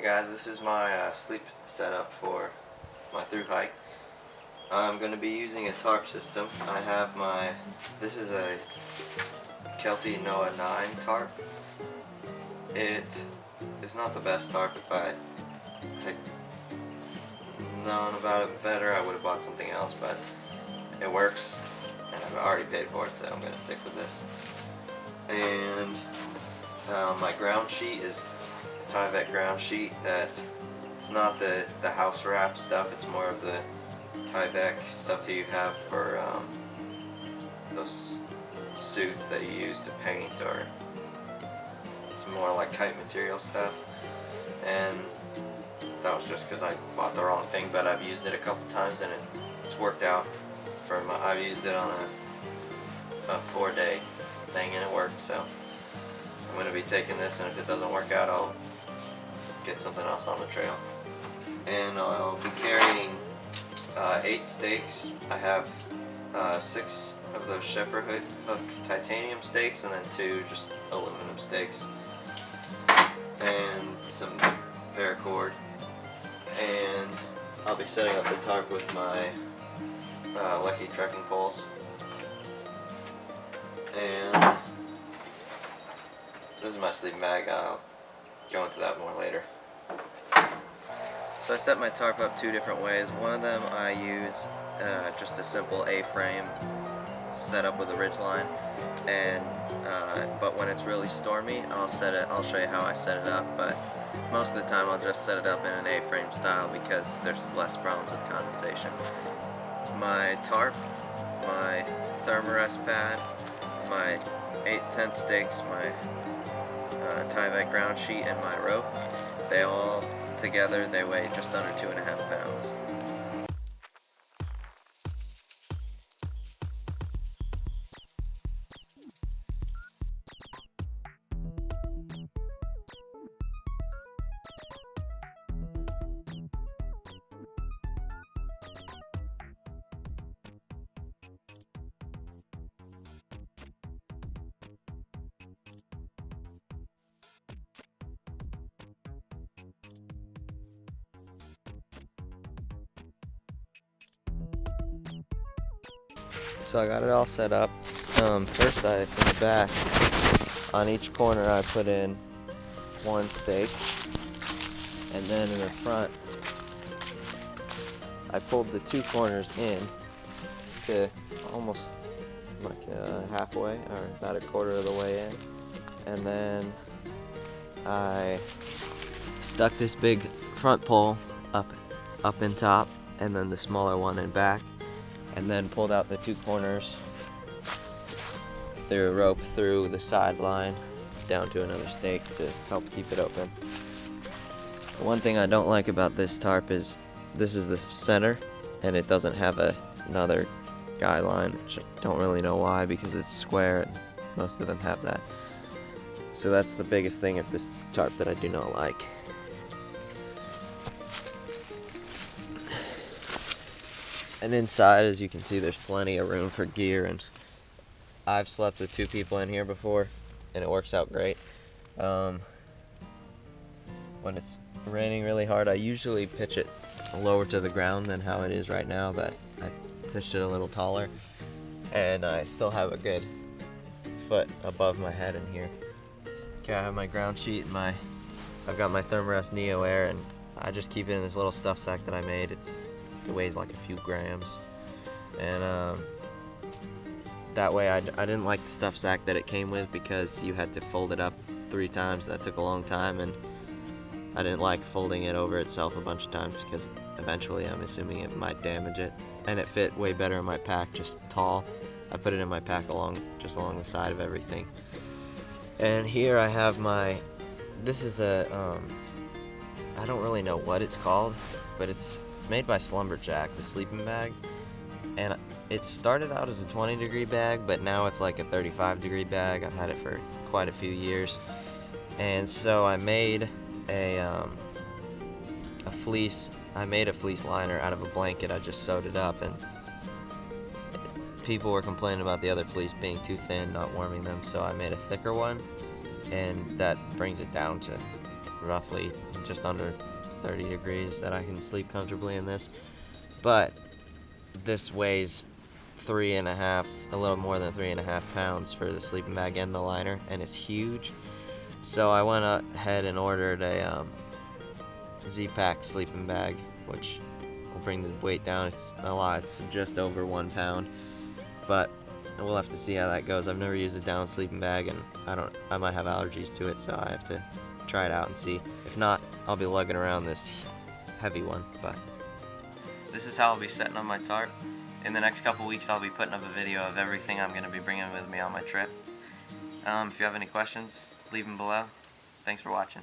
Hey guys, this is my sleep setup for my Thru-Hike. I'm going to be using a tarp system. I have this is a Kelty Noah 9 tarp. It is not the best tarp. If I had known about it better, I would have bought something else, but it works and I've already paid for it, so I'm going to stick with this. And my ground sheet is a Thru-Hike ground sheet that it's not the house wrap stuff, it's more of the Thru-Hike stuff that you have for those suits that you use to paint, or it's more like kite material stuff. And that was just because I bought the wrong thing, but I've used it a couple times and it's worked out. I've used it on a 4-day thing and it worked, so I'm going to be taking this, and if it doesn't work out, I'll get something else on the trail. And I'll be carrying 8 stakes. I have 6 of those shepherd hook titanium stakes and then 2 just aluminum stakes and some paracord. And I'll be setting up the tarp with my Lucky trekking poles. And this is my sleeping bag. I'll go into that more later. So I set my tarp up 2 different ways. One of them I use just a simple A-frame setup with a ridgeline, and but when it's really stormy, I'll show you how I set it up. But most of the time, I'll just set it up in an A-frame style because there's less problems with condensation. My tarp, my thermarest pad, my 8/10 stakes, my Thru-Hike ground sheet, and my rope, they all together, they weigh just under 2.5 pounds. So I got it all set up. First, in the back, on each corner, I put in 1 stake, and then in the front, I pulled the 2 corners in to almost like halfway, or about a quarter of the way in, and then I stuck this big front pole up in top, and then the smaller one in back, and then pulled out the 2 corners through a rope through the sideline down to another stake to help keep it open. The one thing I don't like about this tarp is this is the center and it doesn't have another guy line, which I don't really know why, because it's square and most of them have that. So that's the biggest thing of this tarp that I do not like. And inside, as you can see, there's plenty of room for gear, and I've slept with 2 people in here before and it works out great. When it's raining really hard, I usually pitch it lower to the ground than how it is right now, but I pitched it a little taller and I still have a good foot above my head in here. Okay, I have my ground sheet and I've got my Thermarest Neo Air, and I just keep it in this little stuff sack that I made. It weighs like a few grams, and that way I didn't like the stuff sack that it came with because you had to fold it up 3 times. That took a long time, and I didn't like folding it over itself a bunch of times because eventually I'm assuming it might damage it. And it fit way better in my pack, just tall. I put it in my pack just along the side of everything. And here I have this is I don't really know what it's called, but it's made by Slumberjack, the sleeping bag, and it started out as a 20-degree bag, but now it's like a 35-degree bag. I've had it for quite a few years, and so I made a fleece liner out of a blanket. I just sewed it up, and people were complaining about the other fleece being too thin, not warming them, so I made a thicker one, and that brings it down to roughly just under 30 degrees that I can sleep comfortably in this. But this weighs 3.5, a little more than 3.5 pounds for the sleeping bag and the liner, and it's huge. So I went ahead and ordered a Z-Pack sleeping bag, which will bring the weight down. It's a lot. It's just over 1 pound, but we'll have to see how that goes. I've never used a down sleeping bag, and I might have allergies to it, so I have to try it out and see. If not, I'll be lugging around this heavy one. But this is how I'll be setting up my tarp. In the next couple weeks, I'll be putting up a video of everything I'm going to be bringing with me on my trip. If you have any questions, leave them below. Thanks for watching.